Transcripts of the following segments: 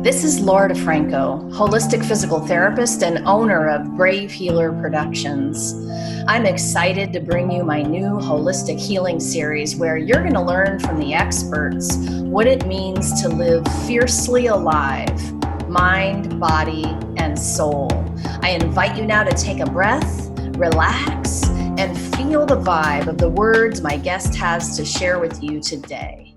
This is Laura DeFranco, holistic physical therapist and owner of Brave Healer Productions. I'm excited to bring you my new holistic healing series where you're going to learn from the experts what it means to live fiercely alive, mind, body, and soul. I invite you now to take a breath, relax, and feel the vibe of the words my guest has to share with you today.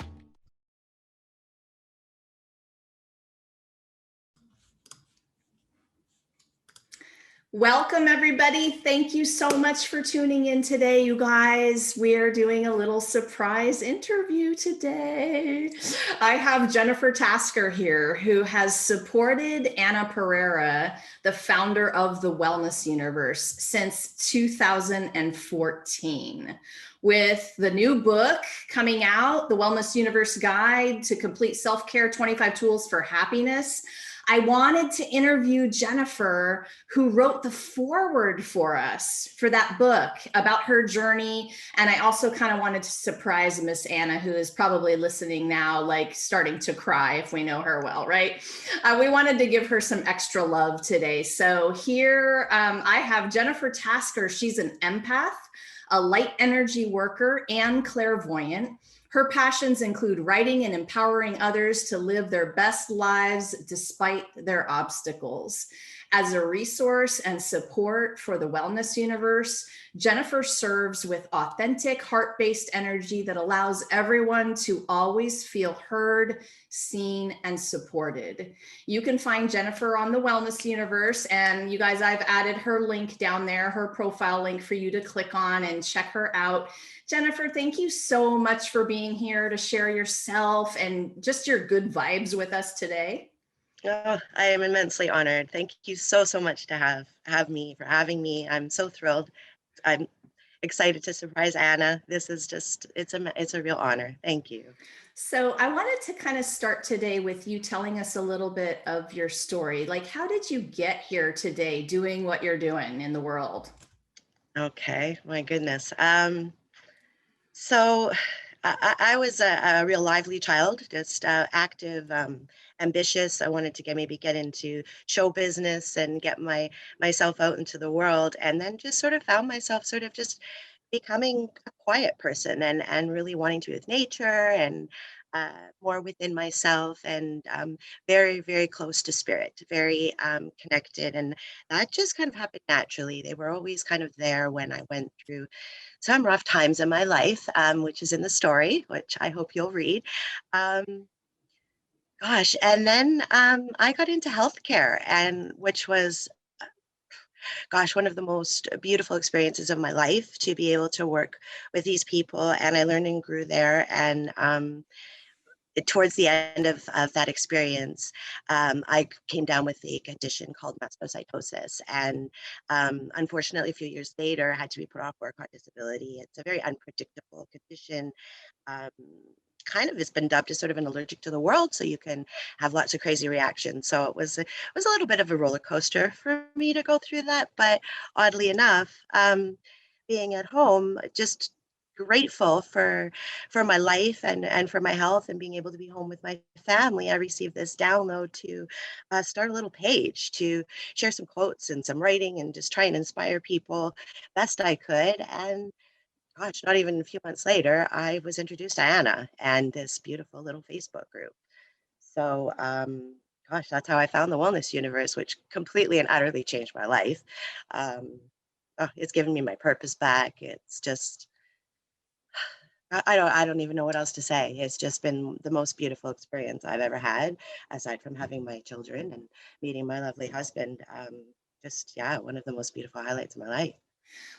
Welcome, everybody. Thank you so much for tuning in today, you guys. We are doing a little surprise interview today. I have Jennifer Tasker here, who has supported Anna Pereira, the founder of the Wellness Universe, since 2014. With the new book coming out, The Wellness Universe Guide to Complete Self-Care, 25 Tools for Happiness, I wanted to interview Jennifer, who wrote the foreword for us for that book about her journey. And I also kind of wanted to surprise Miss Anna, who is probably listening now, like starting to cry if we know her well, right? We wanted to give her some extra love today. So here I have Jennifer Tasker. She's an empath, a light energy worker, and clairvoyant. Her passions include writing and empowering others to live their best lives despite their obstacles. As a resource and support for the Wellness Universe, Jennifer serves with authentic, heart-based energy that allows everyone to always feel heard, seen, and supported. You can find Jennifer on the Wellness Universe, and you guys, I've added her link down there, her profile link for you to click on and check her out. Jennifer, thank you so much for being here to share yourself and just your good vibes with us today. Oh, I am immensely honored. Thank you so much to have me, for having me. I'm so thrilled. I'm excited to surprise Anna. This is just, it's a real honor. Thank you. So I wanted to kind of start today with you telling us a little bit of your story. Like, how did you get here today doing what you're doing in the world? Okay, my goodness. So I was a real lively child, just active, ambitious. I wanted to get into show business and get myself out into the world, and then just sort of found myself sort of just becoming a quiet person and really wanting to be with nature and more within myself, and very, very close to spirit, very connected. And that just kind of happened naturally. They were always kind of there when I went through some rough times in my life, which is in the story, which I hope you'll read. And then I got into healthcare, and which was, one of the most beautiful experiences of my life, to be able to work with these people. And I learned and grew there. And towards the end of that experience, I came down with a condition called mastocytosis. And unfortunately, a few years later, I had to be put off work on disability. It's a very unpredictable condition. Um, Kind of has been dubbed as sort of an allergic to the world, so you can have lots of crazy reactions. So it was a little bit of a roller coaster for me to go through that. But oddly enough, being at home, just grateful for my life and for my health and being able to be home with my family. I received this download to start a little page to share some quotes and some writing and just try and inspire people best I could. And not even a few months later, I was introduced to Anna and this beautiful little Facebook group. So that's how I found the Wellness Universe, which completely and utterly changed my life. It's given me my purpose back. It's just, I don't even know what else to say. It's just been the most beautiful experience I've ever had, aside from having my children and meeting my lovely husband. One of the most beautiful highlights of my life.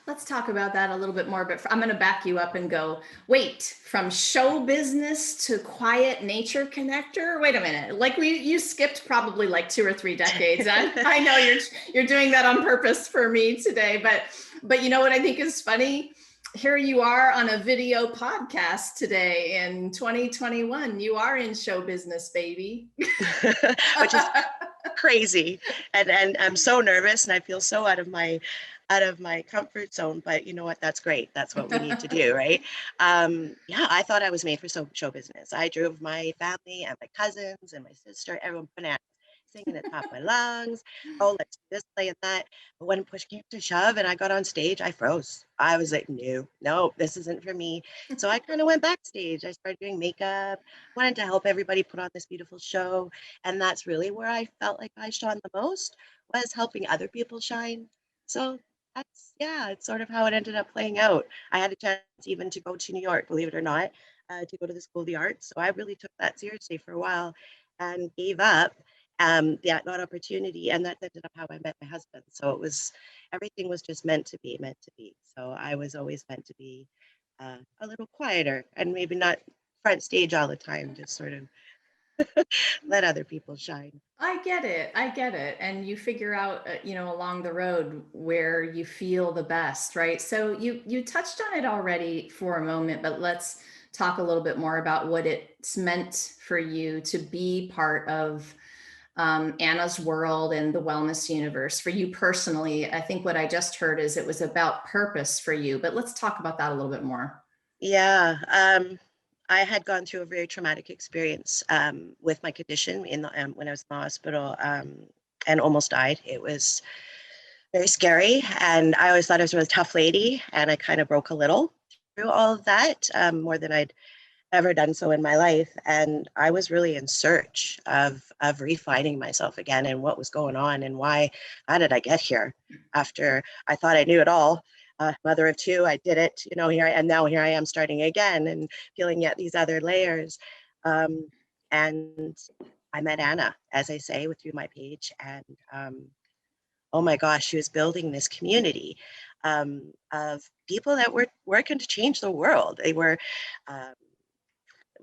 Let's talk about that a little bit more, but I'm going to back you up and go, wait, from show business to quiet nature connector? Wait a minute. Like you skipped probably like 2 or 3 decades. I know you're doing that on purpose for me today, but you know what I think is funny? Here you are on a video podcast today in 2021. You are in show business, baby. Which is crazy. And I'm so nervous and I feel so out of my comfort zone, but you know what? That's great. That's what we need to do, right? I thought I was made for show business. I drove my family and my cousins and my sister, everyone bananas. singing at the top of my lungs. Oh, let's do this, play and that. But when push came to shove and I got on stage, I froze. I was like, no, this isn't for me. So I kind of went backstage. I started doing makeup, wanted to help everybody put on this beautiful show. And that's really where I felt like I shone the most, was helping other people shine. So that's, yeah, it's sort of how it ended up playing out. I had a chance even to go to New York, believe it or not, to go to the School of the Arts. So I really took that seriously for a while and gave up that opportunity. And that ended up how I met my husband. So it was, everything was just meant to be, meant to be. So I was always meant to be a little quieter and maybe not front stage all the time, just sort of let other people shine. I get it. I get it. And you figure out, along the road where you feel the best, right? So you touched on it already for a moment, but let's talk a little bit more about what it's meant for you to be part of Anna's world and the wellness universe. For you personally, I think what I just heard is it was about purpose for you, but let's talk about that a little bit more. Yeah, I had gone through a very traumatic experience with my condition when I was in the hospital and almost died. It was very scary, and I always thought I was a really tough lady, and I kind of broke a little through all of that, more than I'd ever done so in my life. And I was really in search of refining myself again and what was going on and why, how did I get here after I thought I knew it all. Mother of two, I did it, here I am now, here I am starting again and peeling yet these other layers. And I met Anna, as I say, through my page. And oh my gosh, she was building this community of people that were working to change the world. They were um,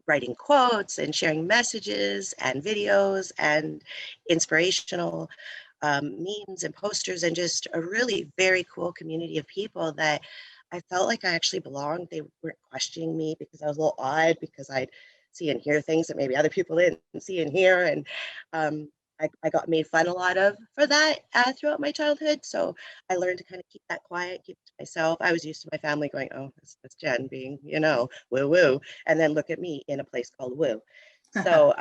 writing quotes and sharing messages and videos and inspirational memes and posters, and just a really very cool community of people that I felt like I actually belonged. They weren't questioning me because I was a little odd, because I'd see and hear things that maybe other people didn't see and hear. And um, I got made fun a lot of for that throughout my childhood. So I learned to kind of keep that quiet, keep it to myself. I was used to my family going, oh, that's Jen being, woo woo. And then look at me in a place called woo. So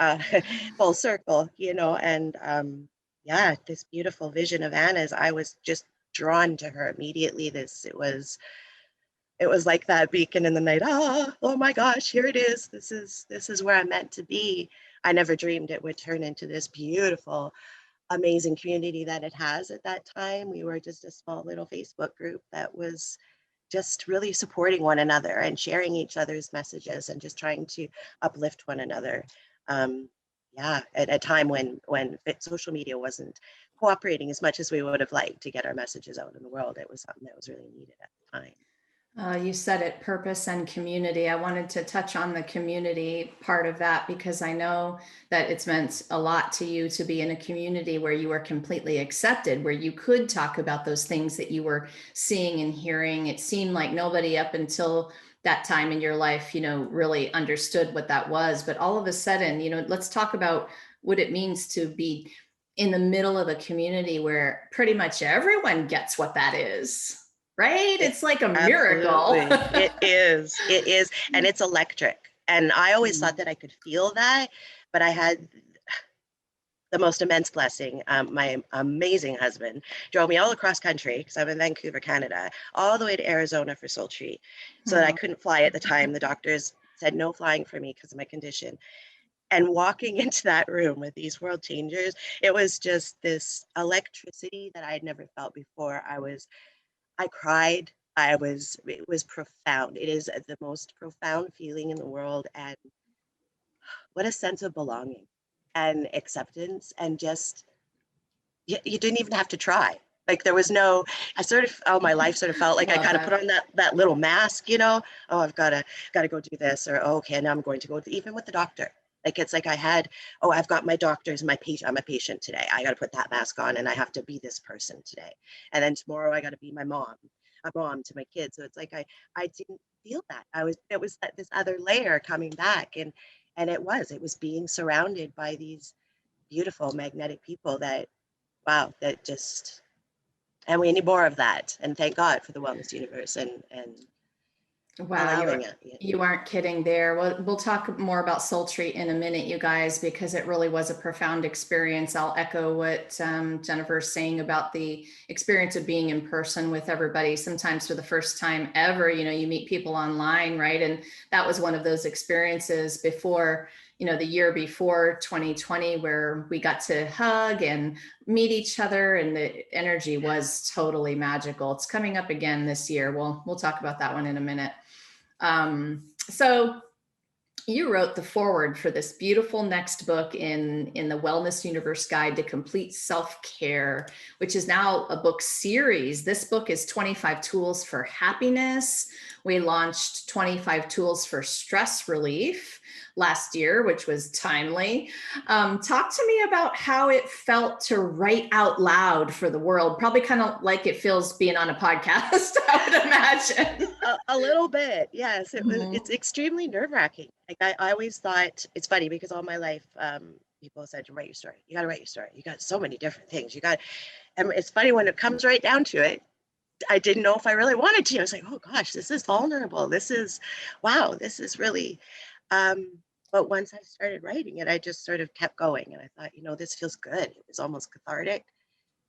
full circle, and yeah, this beautiful vision of Anna's, I was just drawn to her immediately. It was like that beacon in the night. Oh my gosh, here it is. This is where I'm meant to be. I never dreamed it would turn into this beautiful, amazing community that it has at that time. We were just a small little Facebook group that was just really supporting one another and sharing each other's messages and just trying to uplift one another. Um, yeah, at a time when social media wasn't cooperating as much as we would have liked to get our messages out in the world, it was something that was really needed at the time. You said it, purpose and community. I wanted to touch on the community part of that because I know that it's meant a lot to you to be in a community where you are completely accepted, where you could talk about those things that you were seeing and hearing. It seemed like nobody up until that time in your life, really understood what that was. But all of a sudden, let's talk about what it means to be in the middle of a community where pretty much everyone gets what that is. Right? It, It's like a miracle. absolutely. It is. And it's electric. And I always thought that I could feel that, but I had the most immense blessing. My amazing husband drove me all across country, because I'm in Vancouver, Canada, all the way to Arizona for soul treat, so that I couldn't fly at the time. The doctors said no flying for me because of my condition. And walking into that room with these world changers, it was just this electricity that I had never felt before. I cried. It was profound. It is the most profound feeling in the world. And what a sense of belonging and acceptance. And just, you didn't even have to try. Like there was no, all my life sort of felt like I Love kind of put that. on that little mask, oh, I've got to go do this, or, oh, okay, now I'm going to go, even with the doctor. Like, it's like I've got my doctors, my patient, I'm a patient today. I got to put that mask on and I have to be this person today. And then tomorrow I got to be a mom to my kids. So it's like, I didn't feel that. It was this other layer coming back. And it was being surrounded by these beautiful magnetic people that, wow, that just, and we need more of that. And thank God for the wellness universe and Wow, allowing it. Yeah. you aren't kidding there. We'll talk more about Sultry in a minute, you guys, because it really was a profound experience. I'll echo what Jennifer's saying about the experience of being in person with everybody, sometimes for the first time ever. You meet people online, right? And that was one of those experiences before, the year before 2020, where we got to hug and meet each other, and the energy was totally magical. It's coming up again this year. We'll talk about that one in a minute. So you wrote the foreword for this beautiful next book in the Wellness Universe Guide to Complete Self-Care, which is now a book series. This book is 25 Tools for Happiness. We launched 25 Tools for Stress Relief last year, which was timely. Talk to me about how it felt to write out loud for the world. Probably kind of like it feels being on a podcast, I would imagine. A little bit, yes. Mhm. It's extremely nerve-wracking. Like I always thought, it's funny because all my life, people said to write your story. You got to write your story. You got so many different things. And it's funny when it comes right down to it. I didn't know if I really wanted to. I was like, oh gosh, this is vulnerable. Wow, this is really. But once I started writing it, I just sort of kept going, and I thought, this feels good. It was almost cathartic.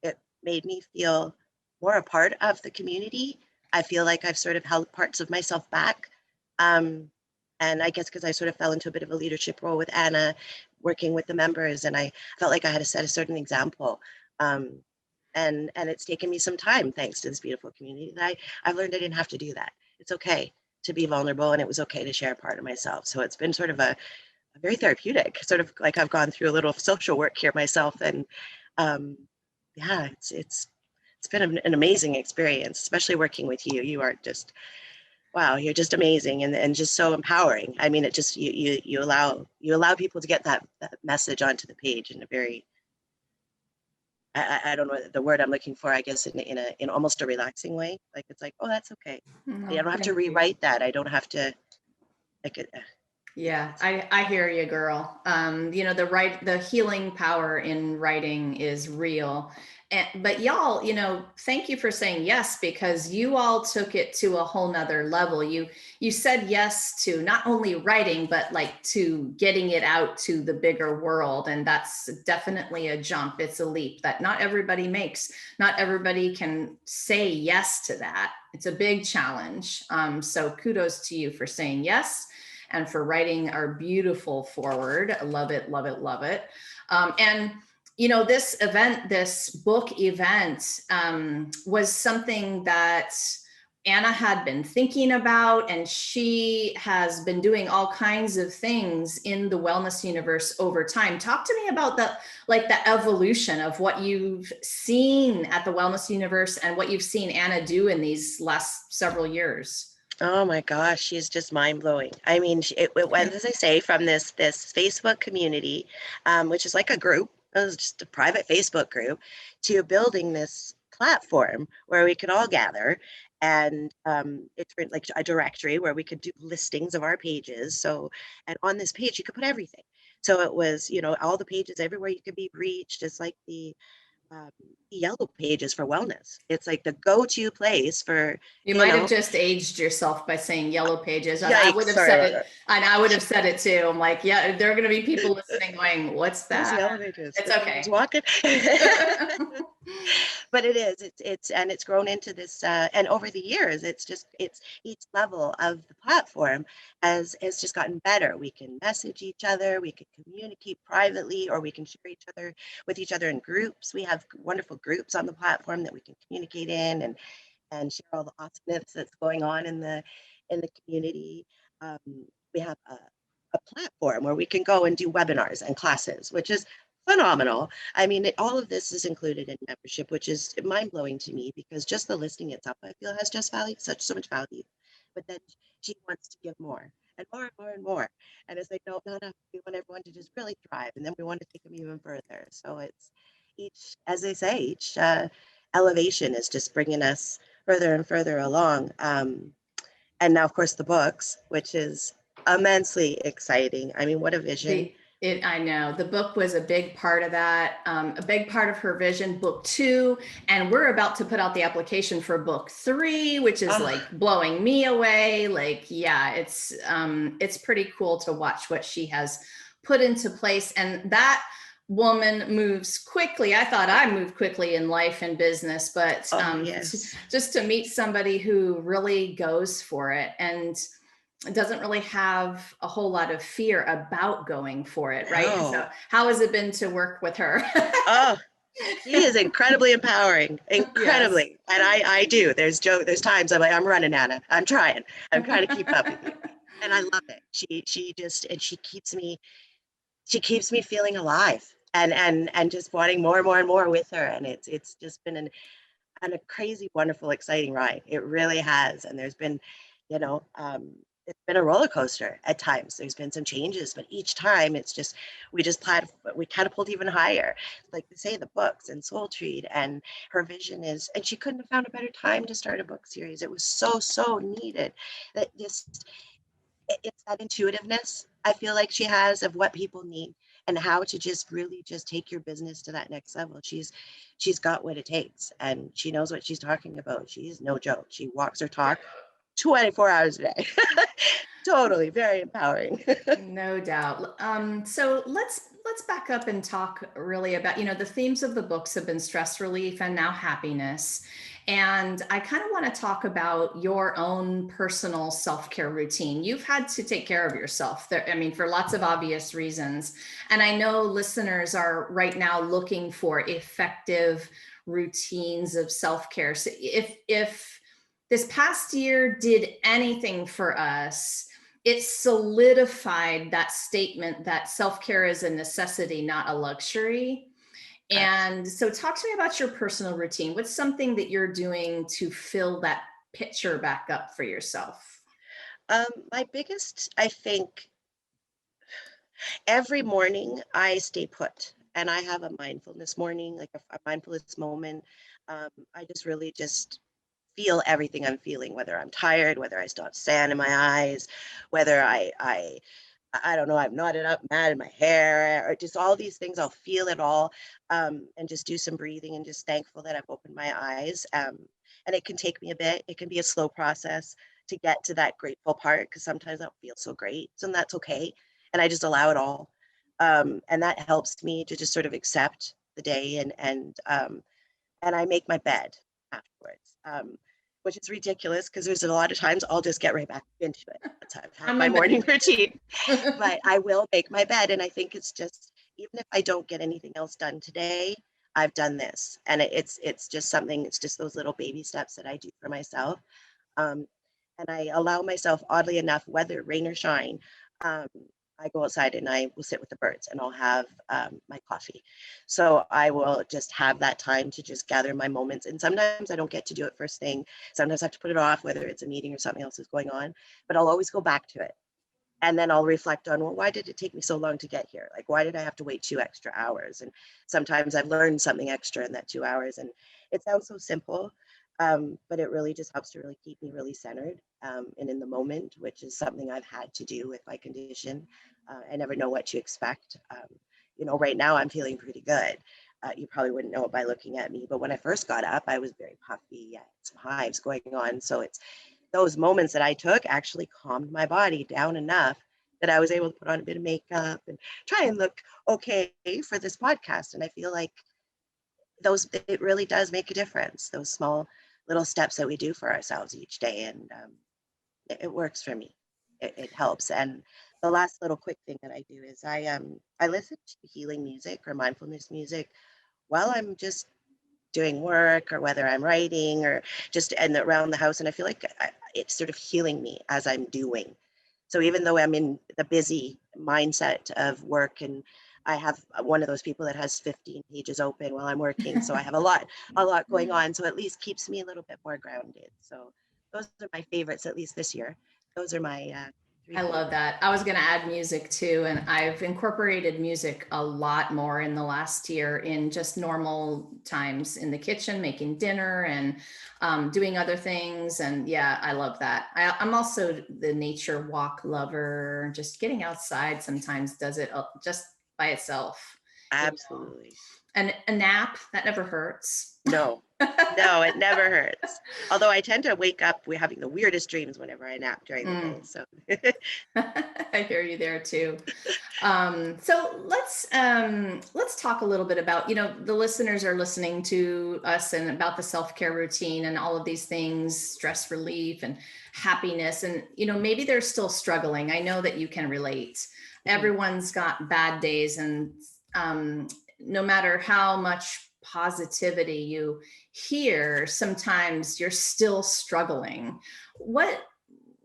It made me feel more a part of the community. I feel like I've sort of held parts of myself back. And I guess because I sort of fell into a bit of a leadership role with Anna, working with the members, and I felt like I had to set a certain example. And it's taken me some time, thanks to this beautiful community, that I've learned I didn't have to do that. It's okay to be vulnerable, and it was okay to share a part of myself. So it's been sort of a very therapeutic, sort of like I've gone through a little social work here myself, and yeah, it's been an amazing experience, especially working with you. You are just, wow, you're just amazing, and just so empowering. I mean, it just you allow people to get that message onto the page in a very, I don't know the word I'm looking for, I guess in almost a relaxing way. Like it's like, oh, that's okay. I Oh, don't have to thank you. rewrite that. I don't have to like it. Yeah, I hear you, girl. The healing power in writing is real. But y'all, thank you for saying yes, because you all took it to a whole nother level. You said yes to not only writing, but like to getting it out to the bigger world. And that's definitely a jump. It's a leap that not everybody makes. Not everybody can say yes to that. It's a big challenge. So kudos to you for saying yes and for writing our beautiful foreword. Love it, love it, love it. And this book event, was something that Anna had been thinking about, and she has been doing all kinds of things in the wellness universe over time. Talk to me about the evolution of what you've seen at the wellness universe and what you've seen Anna do in these last several years. Oh my gosh, she's just mind blowing. I mean, it went, as I say, from this Facebook community, which is like a group, it was just a private Facebook group, to building this platform where we could all gather, and it's like a directory where we could do listings of our pages. So, and on this page, you could put everything. So it was, all the pages everywhere you could be reached. It's like the yellow pages for wellness. It's like the go-to place for, You might have just aged yourself by saying yellow pages. And I would yikes, have sorry said about it, that. and I would have said it too. I'm like, yeah, there are going to be people listening going, what's Those that? yellow pages. It's okay. Walking. But it is, it's grown into this, and over the years, it's each level of the platform has just gotten better. We can message each other, we can communicate privately, or we can share with each other in groups. We have wonderful groups on the platform that we can communicate in, and share all the awesomeness that's going on in the community. Um, we have a platform where we can go and do webinars and classes, which is phenomenal. I mean, all of this is included in membership, which is mind blowing to me, because just the listing itself, I feel, has just value, so much value. But then she wants to give more and more and more and more. And it's like, no, no, no. We want everyone to just really thrive, and then we want to take them even further. So it's as they say, each elevation is just bringing us further and further along. And now, of course, the books, which is immensely exciting. I mean, what a vision. I know the book was a big part of that, a big part of her vision. Book 2, and we're about to put out the application for book 3, which is Oh, like blowing me away. Like, yeah, it's pretty cool to watch what she has put into place, and that woman moves quickly. I thought I moved quickly in life and business, but oh yes. just to meet somebody who really goes for it and doesn't really have a whole lot of fear about going for it, right? And so, No. how has it been to work with her? Oh, she is incredibly empowering, Yes. incredibly. And I do. There's times I'm like, I'm running, Anna. I'm trying to keep up with you. And I love it. She just and she keeps me feeling alive and just wanting more and more and more with her. And it's just been a crazy, wonderful, exciting ride. It really has. And there's been, you know, it's been a roller coaster at times. There's been some changes, but each time it's just we catapult even higher. Like they say, the books and Soul Treat, and her vision is, and she couldn't have found a better time to start a book series. It was so needed. That this it's that intuitiveness I feel like she has of what people need and how to just really just take your business to that next level. She's got what it takes and she knows what she's talking about. She's no joke. She walks her talk 24 hours a day. Totally, very empowering. No doubt. So let's back up and talk really about, the themes of the books have been stress relief and now happiness. And I kind of want to talk about your own personal self-care routine. You've had to take care of yourself there, I mean, for lots of obvious reasons. And I know listeners are right now looking for effective routines of self-care. So if this past year did anything for us, it solidified that statement that self-care is a necessity, not a luxury. And Absolutely. so talk to me about your personal routine. What's something that you're doing to fill that picture back up for yourself? My biggest, I think, every morning I stay put and I have a mindfulness morning, like a mindfulness moment. I just really just feel everything I'm feeling, whether I'm tired, whether I still have sand in my eyes, whether I don't know, I'm knotted up, mad in my hair, or just all these things. I'll feel it all, and just do some breathing and just thankful that I've opened my eyes. And it can take me a bit. It can be a slow process to get to that grateful part because sometimes I don't feel so great, and that's okay. And I just allow it all, and that helps me to just sort of accept the day and I make my bed afterwards, which is ridiculous because there's a lot of times I'll just get right back into it. That's how I've had I'm my a morning bit. routine. But I will make my bed, and I think it's just even if I don't get anything else done today, I've done this, and it's just something. It's just those little baby steps that I do for myself, um, and I allow myself, oddly enough, whether rain or shine. Um, I go outside and I will sit with the birds and I'll have my coffee. So I will just have that time to just gather my moments. And sometimes I don't get to do it first thing. Sometimes I have to put it off, whether it's a meeting or something else is going on, but I'll always go back to it. And then I'll reflect on, well, why did it take me so long to get here? Like, why did I have to wait 2 extra hours? And sometimes I've learned something extra in that 2 hours. And it sounds so simple, but it really just helps to really keep me really centered and in the moment, which is something I've had to do with my condition. I never know what to expect. Right now I'm feeling pretty good. You probably wouldn't know it by looking at me, but when I first got up, I was very puffy, I had some hives going on. So it's those moments that I took actually calmed my body down enough that I was able to put on a bit of makeup and try and look okay for this podcast. And I feel like it really does make a difference, those small little steps that we do for ourselves each day. And it works for me. It helps. And the last little quick thing that I do is I listen to healing music or mindfulness music while I'm just doing work or whether I'm writing or just and around the house. And I feel like it's sort of healing me as I'm doing. So even though I'm in the busy mindset of work and I have one of those people that has 15 pages open while I'm working. So I have a lot going on. So at least keeps me a little bit more grounded. So those are my favorites, at least this year. Those are my three I love favorites. that. I was going to add music too. And I've incorporated music a lot more in the last year in just normal times in the kitchen, making dinner and doing other things. And yeah, I love that. I'm also the nature walk lover. Just getting outside sometimes does it just by itself. Absolutely. And a nap, that never hurts. No, no, it never hurts. Although I tend to wake up we're having the weirdest dreams whenever I nap during the day. So I hear you there too. So let's talk a little bit about, the listeners are listening to us and about the self-care routine and all of these things, stress relief and happiness. And, maybe they're still struggling. I know that you can relate. Everyone's got bad days, and no matter how much positivity you hear, sometimes you're still struggling. What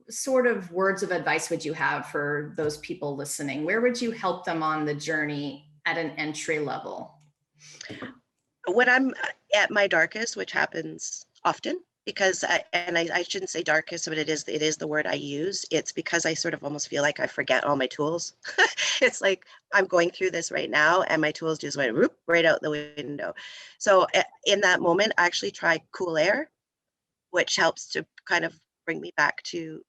sort of words of advice would you have for those people listening? Where would you help them on the journey at an entry level? when I'm at my darkest, which happens often, because I shouldn't say darkest, but it is the word I use. It's because I sort of almost feel like I forget all my tools. It's like I'm going through this right now, and my tools just went whoop, right out the window. So in that moment, I actually try cool air, which helps to kind of bring me back to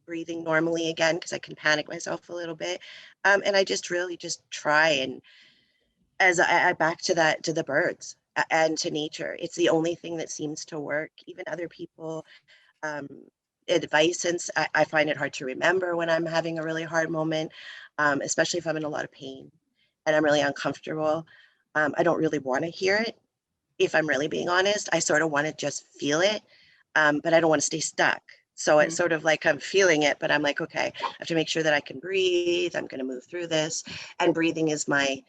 breathing normally again, because I can panic myself a little bit. And I just really just try, and as I back to that, to the birds and to nature. It's the only thing that seems to work. Even other people um, advice, since I find it hard to remember when I'm having a really hard moment, especially if I'm in a lot of pain and I'm really uncomfortable. I don't really want to hear it. If I'm really being honest, I sort of want to just feel it, but I don't want to stay stuck. So it's sort of like I'm feeling it, but I'm like, okay, I have to make sure that I can breathe. I'm going to move through this. And breathing is my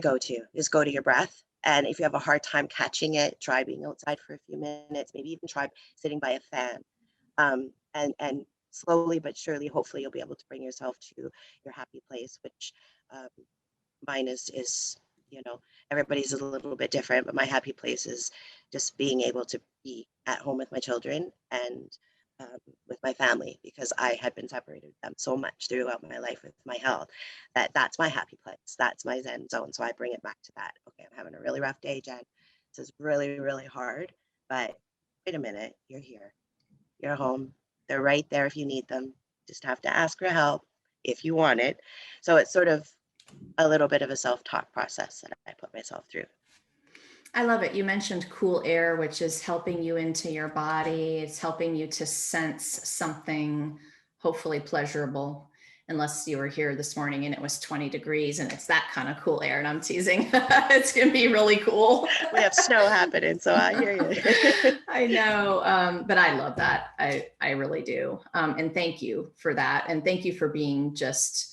go-to, is go to your breath. And if you have a hard time catching it, try being outside for a few minutes, maybe even try sitting by a fan. And slowly but surely, hopefully you'll be able to bring yourself to your happy place, which um, mine is, everybody's a little bit different, but my happy place is just being able to be at home with my children and um, with my family, because I had been separated from them so much throughout my life with my health, that's my happy place. That's my Zen zone. So I bring it back to that. Okay, I'm having a really rough day, Jen. This is really, really hard, but wait a minute, you're here. You're home. They're right there if you need them. Just have to ask for help if you want it. So it's sort of a little bit of a self-talk process that I put myself through. I love it. You mentioned cool air, which is helping you into your body. It's helping you to sense something hopefully pleasurable, unless you were here this morning and it was 20 degrees and it's that kind of cool air. And I'm teasing. It's going to be really cool. We have snow happening, so I hear you. I know, but I love that. I really do. And thank you for that. And thank you for being just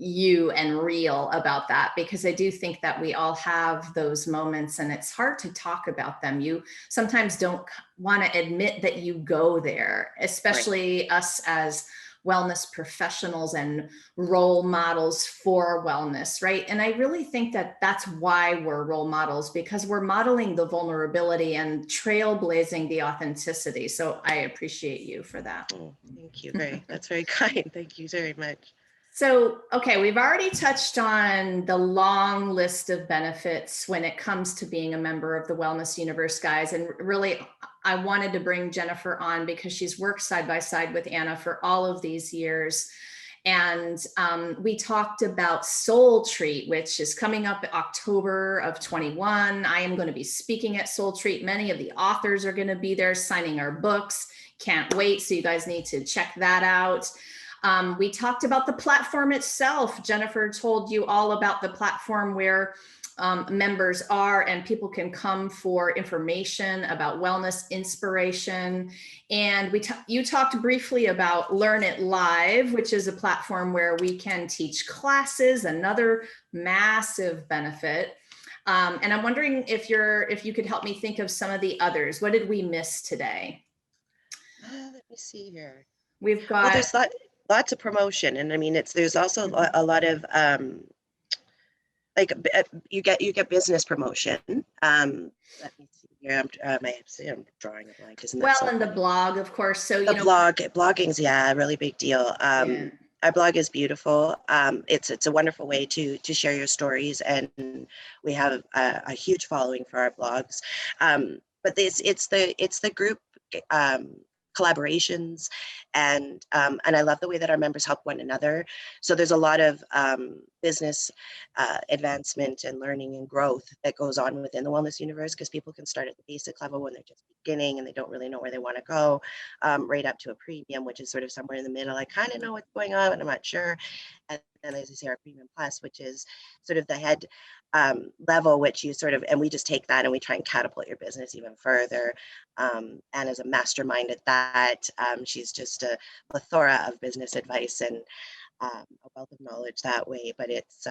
you and real about that, because I do think that we all have those moments and it's hard to talk about them. You sometimes don't want to admit that you go there, especially right. Us as wellness professionals and role models for wellness, right? And I really think that that's why we're role models, because we're modeling the vulnerability and trailblazing the authenticity. So I appreciate you for that. Oh, thank you. That's very kind. Thank you very much. So, okay, we've already touched on the long list of benefits when it comes to being a member of the Wellness Universe, guys. And really, I wanted to bring Jennifer on because she's worked side by side with Anna for all of these years. And we talked about Soul Treat, which is coming up October of 21. I am going to be speaking at Soul Treat. Many of the authors are going to be there signing our books. Can't wait. So you guys need to check that out. We talked about the platform itself. Jennifer told you all about the platform where members are and people can come for information about wellness, inspiration. And you talked briefly about Learn It Live, which is a platform where we can teach classes, another massive benefit. And I'm wondering if you could help me think of some of the others. What did we miss today? Let me see here. We've got... Well, there's lots of promotion, and I mean, there's also a lot of like you get business promotion. Let me see here. I'm drawing a blank. Isn't that well, so and funny? the blog, of course. So blogging's a really big deal. Yeah. Our blog is beautiful. It's a wonderful way to share your stories, and we have a huge following for our blogs. But it's the group collaborations, and I love the way that our members help one another. So there's a lot of business advancement and learning and growth that goes on within the wellness universe, because people can start at the basic level when they're just beginning and they don't really know where they want to go, right up to a premium, which is sort of somewhere in the middle. I kind of know what's going on, but I'm not sure. And then, as I say, our premium plus, which is sort of the head level, which you sort of, and we just take that and we try and catapult your business even further. And as a mastermind at that, she's just a plethora of business advice and a wealth of knowledge that way. But it's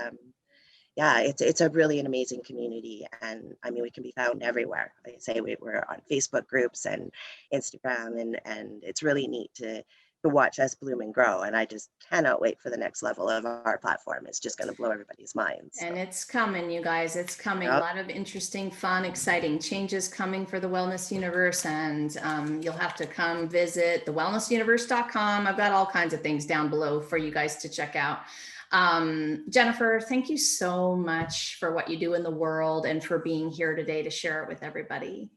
yeah, it's a really an amazing community, and I mean, we can be found everywhere. Like I say, we're on Facebook groups and Instagram, and it's really neat to watch us bloom and grow. And I just cannot wait for the next level of our platform. It's just going to blow everybody's minds. And it's coming, you guys. It's coming. Yep. A lot of interesting, fun, exciting changes coming for the Wellness Universe. And you'll have to come visit thewellnessuniverse.com. I've got all kinds of things down below for you guys to check out. Jennifer, thank you so much for what you do in the world and for being here today to share it with everybody.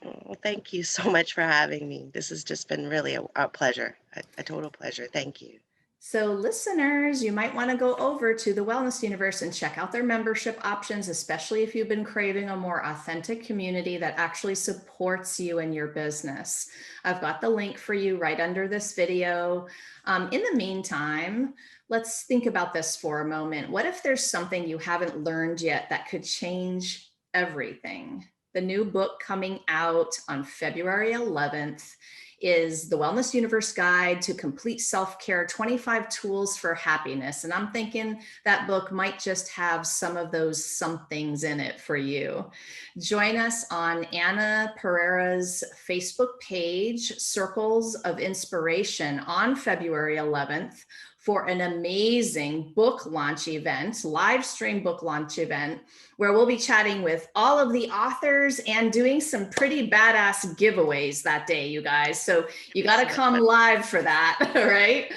Oh, thank you so much for having me. This has just been really a pleasure, a total pleasure. Thank you. So listeners, you might want to go over to the Wellness Universe and check out their membership options, especially if you've been craving a more authentic community that actually supports you in your business. I've got the link for you right under this video. In the meantime, let's think about this for a moment. What if there's something you haven't learned yet that could change everything? The new book coming out on February 11th is The Wellness Universe Guide to Complete Self-Care, 25 Tools for Happiness. And I'm thinking that book might just have some of those somethings in it for you. Join us on Anna Pereira's Facebook page, Circles of Inspiration, on February 11th for an amazing book launch event, live stream book launch event, where we'll be chatting with all of the authors and doing some pretty badass giveaways that day, you guys. So you got to come live for that, right?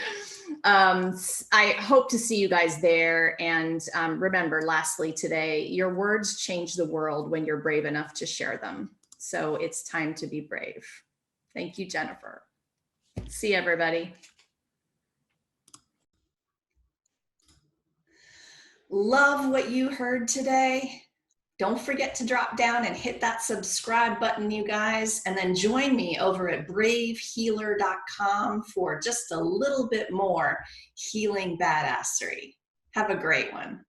I hope to see you guys there. And remember, lastly today, your words change the world when you're brave enough to share them. So it's time to be brave. Thank you, Jennifer. See everybody. Love what you heard today. Don't forget to drop down and hit that subscribe button, you guys, and then join me over at bravehealer.com for just a little bit more healing badassery. Have a great one.